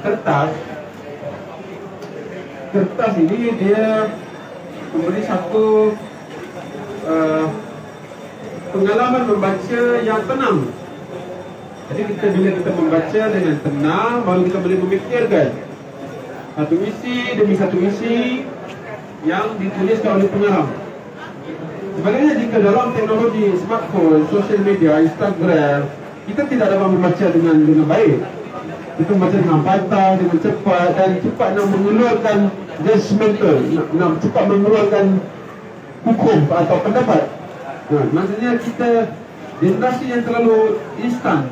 kertas ini dia memberi satu pengalaman membaca yang tenang. Jadi bila kita membaca dengan tenang, baru kita boleh memikirkan satu isi demi satu isi yang dituliskan oleh pengarang. Sebenarnya jika dalam teknologi smartphone, social media, Instagram, kita tidak dapat membaca dengan baik. Kita membaca dengan patah, dengan cepat, dan cepat nak mengeluarkan judgmental, nak cepat mengeluarkan hukum atau pendapat. Maksudnya kita generasi yang terlalu instan,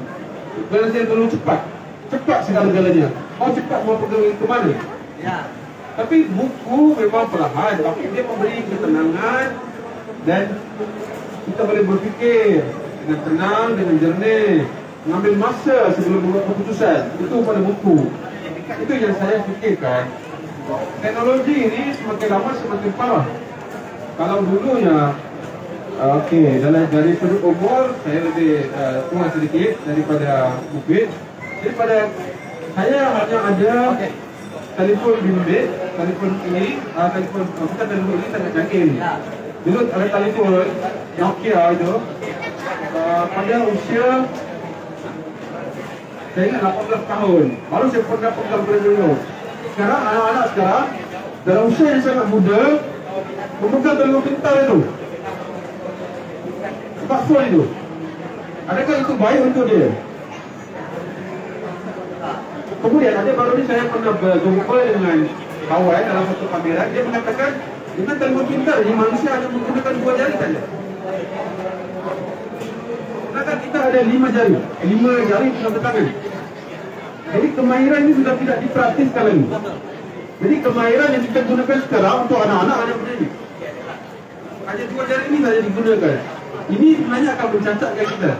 generasi yang terlalu cepat segala-galanya. Oh cepat mau pergi ke mana? Ya. Tapi buku memang perlahan, tapi dia memberi ketenangan dan kita boleh berfikir dengan tenang, dengan jernih, mengambil masa sebelum membuat keputusan. Itu pada buku. Itu yang saya fikirkan. Teknologi ini semakin lama semakin parah. Kalau dulunya Okey, dari sudut umur saya lebih tua sedikit daripada Mufid. Jadi pada saya hanya ada telefon bimbit, telefon ini, telefon bukan telefon ini sangat canggih ni. Dulu ada telefon Nokia itu pada usia saya ingat 18 tahun baru saya pernah pegang dulu. Sekarang anak-anak sekarang dalam usia yang sangat muda memegang telefon pintar itu. Smartphone itu. Adakah itu baik untuk dia? Kemudian ada baru ni saya pernah berjumpa dengan kawan dalam satu kamera. Dia mengatakan dengan telefon pintar ni manusia hanya menggunakan 2 jari saja. Sedangkan kita ada 5 jari, 5 jari dalam tangan. Jadi kemahiran ini sudah tidak dipraktiskan lagi. Jadi kemahiran yang kita gunakan sekarang untuk anak-anak hanya begini. Hanya 2 jari ini saja digunakan. Ini sebenarnya akan mencacatkan kita.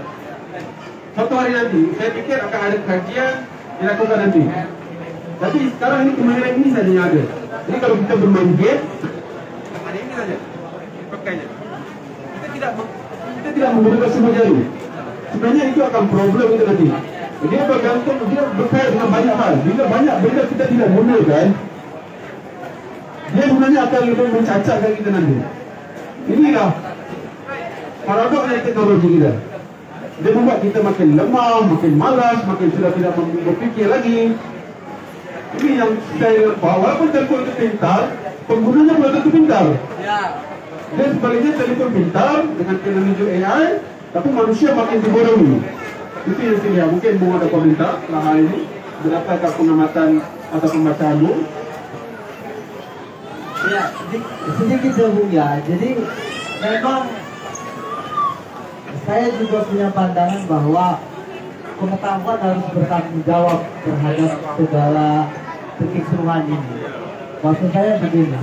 Suatu hari nanti, saya fikir akan ada kajian dilakukan nanti. Tapi sekarang ini kemahiran ini saja yang ada. Jadi kalau kita bermain game, hanya ini saja pakainya. Kita tidak menggunakan semua jari. Sebenarnya itu akan problem kita nanti. Dia bergantung, dia berkait dengan banyak hal. Bila banyak benda kita tidak gunakan, dia sebenarnya akan lebih mencacatkan kita nanti. Inilah paradoks dari teknologi kita. Dia membuat kita makin lemah, makin malas, makin sudah tidak berfikir lagi. Ini yang saya bawa, walaupun telefon itu pintar, penggunanya belum tentu pintar. Dan sebaliknya telefon pintar dengan teknologi AI, tapi manusia makin dibodohi. Itu yang saya lihat. Mungkin mau ada komentar tentang hal ini berdasarkan pengamatan atau pembacaanmu. Ya, sedikit dahulu ya. Jadi memang saya juga punya pandangan bahwa pengetahuan harus bertanggung jawab terhadap segala kekisruhan ini. Maksud saya begini,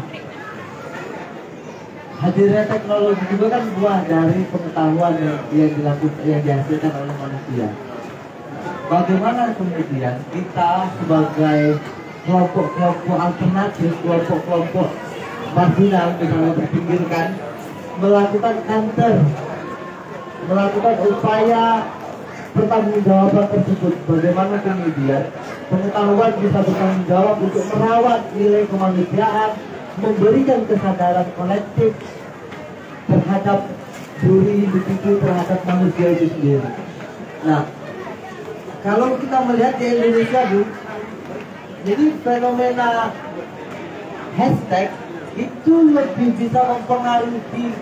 hadirnya teknologi juga kan buah dari pengetahuan yang dilakukan, yang dihasilkan oleh manusia. Bagaimana kemudian kita sebagai kelompok-kelompok alternatif, kelompok-kelompok marginal misalnya berpinggirkan, melakukan counter, melakukan upaya pertanggungjawaban tersebut. Bagaimana kemudian pengetahuan bisa bertanggung jawab untuk merawat nilai kemanusiaan, memberikan kesadaran kolektif terhadap diri individu, terhadap manusia itu sendiri. Nah, kalau kita melihat di Indonesia, Bu, jadi fenomena hashtag itu lebih bisa mempengaruhi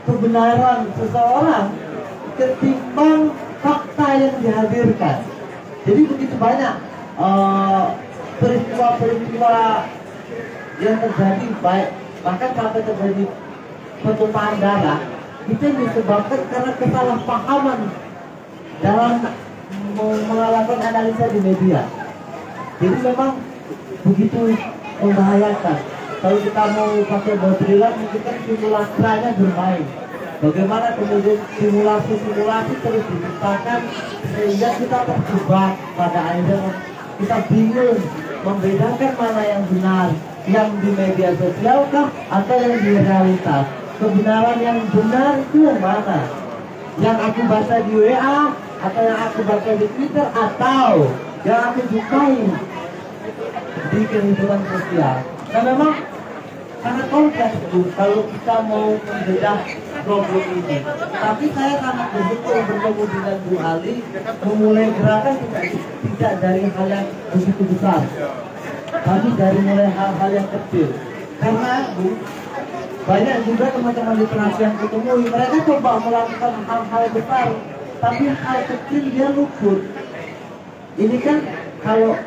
kebenaran seseorang ketimbang fakta yang dihadirkan. Jadi begitu banyak peristiwa-peristiwa yang terjadi, baik bahkan sampai terjadi pertumpahan darah, itu disebabkan karena kesalahpahaman dalam melakukan analisa di media. Jadi memang begitu membahayakan. Kalau kita mau pakai botrilan, mungkin kan simulakranya bermain. Bagaimana kemudian simulasi-simulasi terus diciptakan sehingga kita terjebak pada akhirnya kita bingung membedakan mana yang benar, yang di media sosial kah atau yang di realitas. Kebenaran yang benar itu yang mana? Yang aku baca di WA atau yang aku baca di Twitter atau yang aku sukai di kehidupan sosial. Nah memang sangat kompleks, Bu, kalau kita mau membedah problem ini. Tapi saya sangat bersyukur bertemu dengan Bu Ali, memulai gerakan tidak dari hal yang begitu besar, tapi dari mulai hal-hal yang kecil. Karena, Bu, banyak juga teman-teman literasi yang ketemu, mereka coba melakukan hal-hal besar, tapi hal kecil dia luput. Ini kan kalau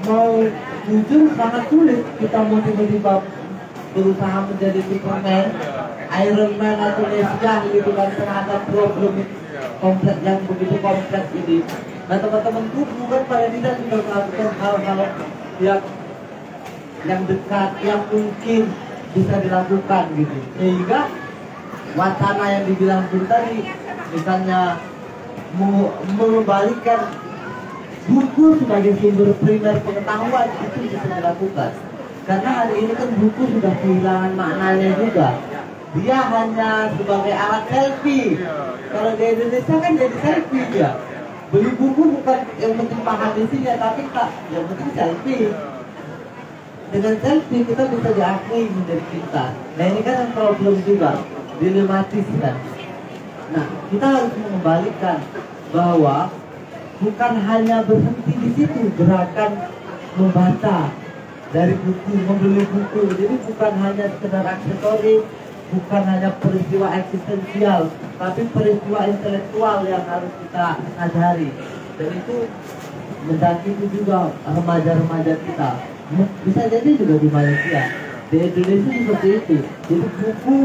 mau jujur sangat sulit. Kita mau tiba-tiba berusaha menjadi Superman, Iron Man atau Nesca gitu kan terhadap problem kompleks yang begitu kompleks ini. Nah teman-temanku bukan pada tidak sudah melakukan hal-hal yang dekat, yang mungkin bisa dilakukan gitu. Sehingga wacana yang dibilang tadi, misalnya mengembalikan buku sebagai sumber primer pengetahuan itu bisa dilakukan. Karena hari ini kan buku sudah kehilangan maknanya juga. dia hanya sebagai alat selfie. Kalau di Indonesia kan jadi selfie dia. Beli buku bukan yang penting paham isinya, tapi tak yang penting selfie. Dengan selfie kita bisa diakui menjadi pintar. Nah ini kan yang problem juga, dilematis kan. Nah kita harus mengembalikan bahwa bukan hanya berhenti di situ gerakan membaca dari buku, membeli buku. Jadi bukan hanya sekedar aksesori, bukan hanya peristiwa eksistensial, tapi peristiwa intelektual yang harus kita sadari. Dan itu menjangkiti juga remaja-remaja kita. Bisa jadi juga di Malaysia, di Indonesia seperti itu. Jadi buku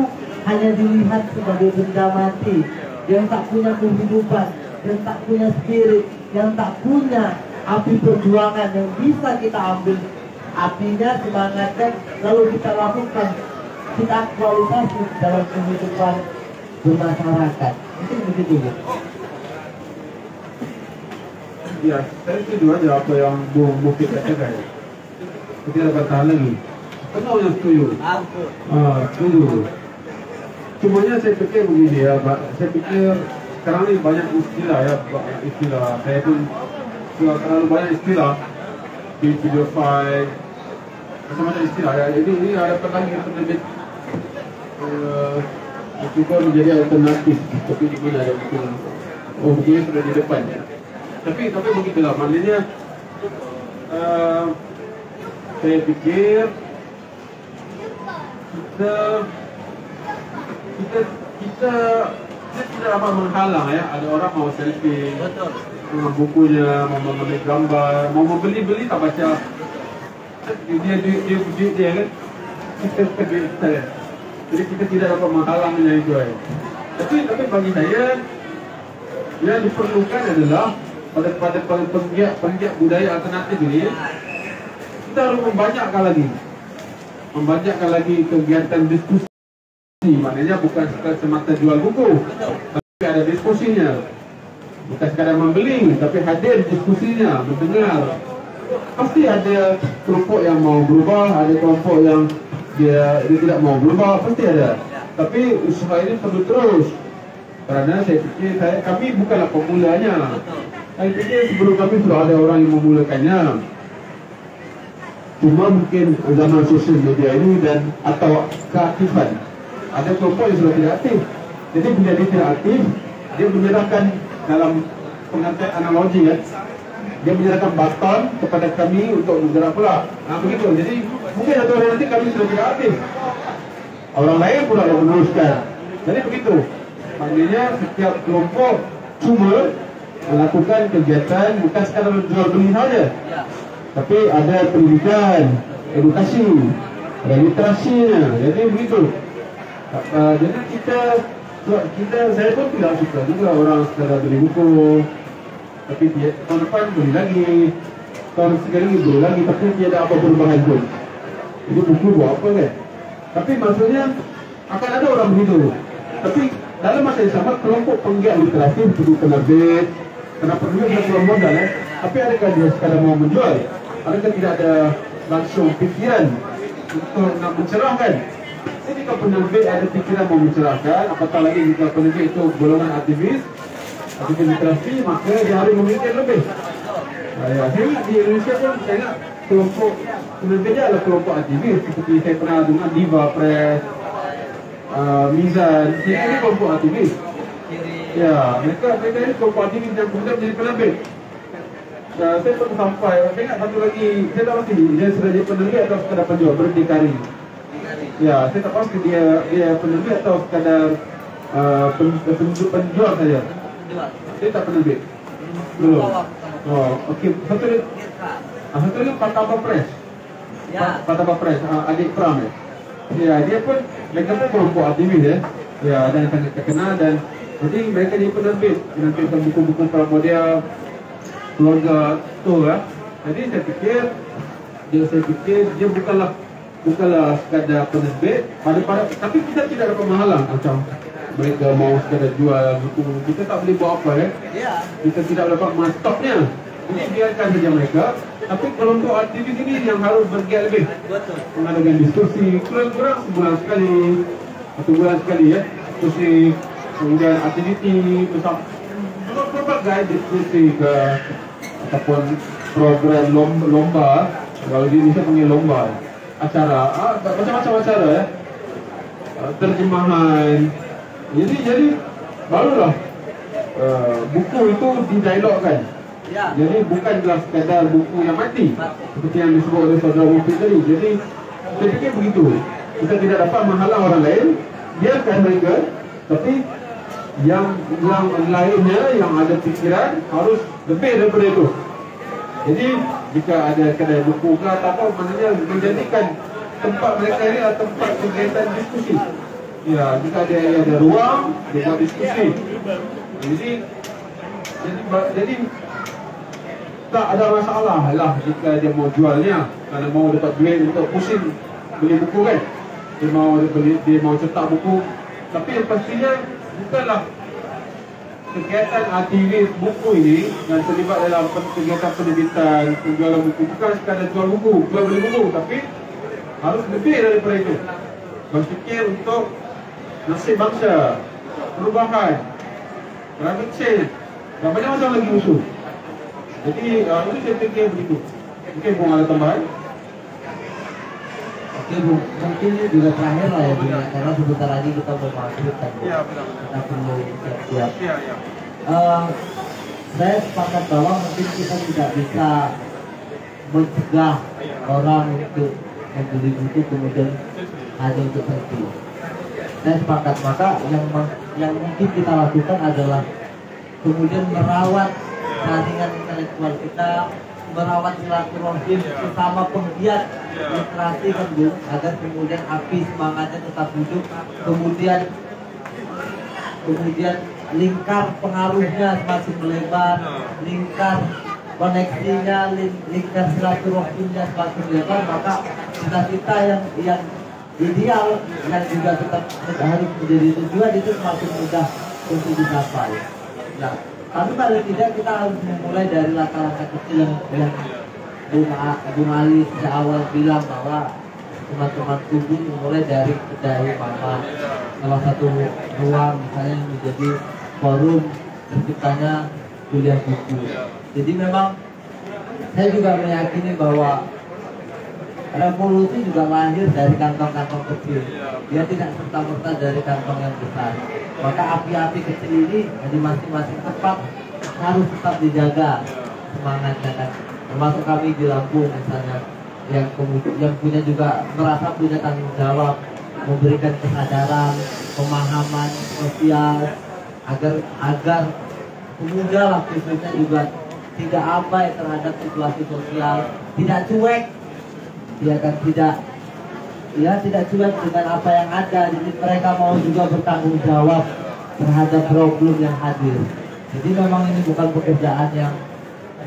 hanya dilihat sebagai benda mati yang tak punya kehidupan, yang tak punya spirit, yang tak punya api perjuangan yang bisa kita ambil apinya, semangatnya, lalu kita lakukan, kita aktualisasi dalam kehidupan bermasyarakat. Itu begitu ya. Ya, saya setuju aja apa yang Bung Mufid katakan. Kita dapat tahan lagi. Kenapa yang setuju? Setuju. Cumanya saya pikir begini ya, saya pikir sekarang ini banyak istilah ya, istilah. Saya pun terlalu banyak istilah di video file, macam-macam istilah ya. Jadi ini ada lagi penerbit juga menjadi alternatif. Tapi di mana ada mungkin, oh begini sudah di depan ya. Tapi begitulah, maknanya saya pikir kita tidak dapat menghalang ya. Ada orang mau selfie, dengan bukunya, mau membeli gambar, mau membeli tak baca. Dia kan. Jadi kita tidak dapat menghalangnya itu ya. Tapi bagi saya yang diperlukan adalah pada penggiat budaya alternatif ini, kita harus membanyakkan lagi kegiatan diskusi. Maknanya bukan semata jual buku, tapi ada diskusinya. Bukan sekadar membeli, tapi hadir diskusinya, mendengar. Pasti ada kelompok yang mau berubah, ada kelompok yang dia tidak mau berubah, pasti ada. Tapi usaha ini perlu terus. Karena saya pikir kami bukanlah pemulanya. Saya pikir sebelum kami sudah ada orang yang memulakannya. Cuma mungkin zaman sosial media ini dan atau keaktifan. Ada kelompok yang sudah tidak aktif. Jadi bila dia tidak aktif, dia menyerahkan dalam pengertian analogi ya. Dia menyerahkan baton kepada kami untuk bergerak pula. Nah begitu. Jadi mungkin satu hari nanti kami sudah tidak aktif. Orang lain pula yang meneruskan. Jadi begitu. Maknanya setiap kelompok cuma melakukan kegiatan bukan sekadar jual beli saja. Tapi ada pendidikan, edukasi, ada literasinya. Jadi begitu. Jadi kita saya pun tidak suka juga orang sekadar beli buku. Tapi tahun depan beli lagi, tahun sekali lagi beli lagi, tapi tidak apa perubahan pun. Jadi buku buat apa kan? Tapi maksudnya akan ada orang begitu. Tapi dalam masa yang sama kelompok penggiat literasi seperti penerbit, kenapa dulu dia belum modal ya? Tapi adakah dia sekadar mau menjual? Adakah tidak ada langsung pikiran untuk nak mencerahkan? Jadi kalau penerbit ada pikiran mau mencerahkan, apatah lagi jika penerbit itu golongan aktivis literasi, maka dia harus memiliki lebih. Saya ingat di Indonesia pun saya ingat kelompok penerbitnya adalah kelompok aktivis seperti saya pernah dengar Diva Press, Mizan, ini kelompok aktivis. Ya, mereka ini kelompok aktivis yang kemudian menjadi penerbit. Saya pernah sampai, saya ingat satu lagi, saya tak pasti dia sudah jadi penerbit atau sekadar penjual, berdikari. Ya, saya tak pasti dia penerbit atau sekadar penjual saja. Saya tak penerbit. Belum. Oh, okey. Satu lagi Pataba Press. Ya. Pataba Press, adik Pram ya. Ya, dia pun mereka pun kelompok aktivis ya. Ya, dan sangat terkenal dan jadi mereka jadi penerbit buku-buku pramodel keluarga tu ya. Jadi saya pikir dia bukanlah sekadar penerbit tapi kita tidak dapat menghalang macam mereka mau sekadar jual buku, kita tak boleh buat apa ya. Kita tidak dapat menstopnya. Jadi biarkan saja mereka. Tapi kelompok aktivis ini yang harus bergiat lebih. Mengadakan diskusi, kurang-kurang sebulan sekali. 1 bulan sekali ya, diskusi, kemudian aktiviti bersama berbagai diskusi ke ataupun program lomba, kalau di Indonesia panggil lomba, acara, macam-macam acara ya, terjemahan. Jadi barulah buku itu didialogkan. Ya. Jadi bukanlah sekadar buku yang mati seperti yang disebut oleh saudara Mufid tadi. Jadi saya fikir begitu. Kita tidak dapat menghalang orang lain, biarkan mereka, tapi yang lainnya yang ada pikiran harus lebih daripada itu. Jadi jika ada kedai buku ke atau apa, maknanya menjadikan tempat mereka ini adalah tempat kegiatan diskusi. Ya, jika ada ruang, dia buat diskusi. Jadi tak ada masalah lah jika dia mau jualnya, kerana mau dapat duit untuk pusing beli buku kan. Dia mau cetak buku, tapi yang pastinya bukanlah kegiatan aktivis buku ini yang terlibat dalam kegiatan penerbitan, penjualan buku, bukan sekadar jual beli buku, tapi harus lebih daripada itu. Berfikir untuk nasib bangsa, perubahan, climate change, dan banyak macam lagi isu. Jadi itu saya fikir begitu. Mungkin Bung ada tambahan? Oke Bu, mungkin ini juga terakhir lah ya Bu, karena sebentar lagi kita mau masuk kan Bu. Ya, benar. Kita perlu siap-siap. Ya, ya. Saya sepakat bahwa mungkin kita tidak bisa mencegah orang untuk membeli buku kemudian hanya untuk selfie. Saya sepakat, maka yang mungkin kita lakukan adalah kemudian merawat jaringan intelektual kita, merawat silaturahim sesama penggiat literasi kan Bu, agar kemudian api semangatnya tetap hidup, kemudian lingkar pengaruhnya semakin melebar, lingkar koneksinya, lingkar silaturahimnya semakin lebar, maka cita-cita yang ideal yang juga tetap harus menjadi tujuan itu semakin mudah untuk dicapai. Nah, tapi paling tidak kita harus memulai dari langkah-langkah kecil yang Bung Ali sejak awal bilang bahwa teman-teman tubuh mulai dari kedai mama, salah satu ruang misalnya menjadi forum terciptanya kuliah buku. Jadi memang saya juga meyakini bahwa revolusi juga lahir dari kantong-kantong kecil. Dia tidak serta-merta dari kantong yang besar. Maka api-api kecil ini di masing-masing tempat harus tetap dijaga semangatnya kan. Termasuk kami di Lampung misalnya, yang punya juga merasa punya tanggung jawab memberikan kesadaran, pemahaman sosial agar pemuda lah khususnya juga tidak abai terhadap situasi sosial, tidak cuek, dia kan tidak cuek dengan apa yang ada. Jadi mereka mau juga bertanggung jawab terhadap problem yang hadir. Jadi memang ini bukan pekerjaan yang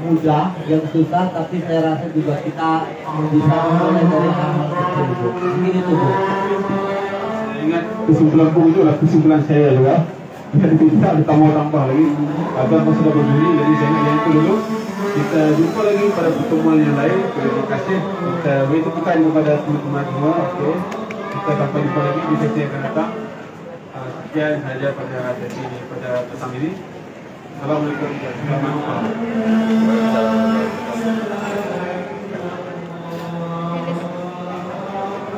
mudah, yang susah, tapi saya rasa juga kita bisa mulai dari hal-hal kecil Bu. Mungkin itu Bu. Ingat kesimpulan buku itu adalah kesimpulan saya juga. Jadi tidak ditambah-tambah lagi. Abang sudah berdiri, jadi saya ingat yang itu dulu. Kita jumpa lagi pada pertemuan yang lain. Terima kasih. Kita beri tepukan kepada teman-teman semua. Okay. Kita sampai jumpa lagi di sesi yang akan datang. Sekian sahaja pada sesi pada petang ini. Assalamualaikum warahmatullahi wabarakatuh.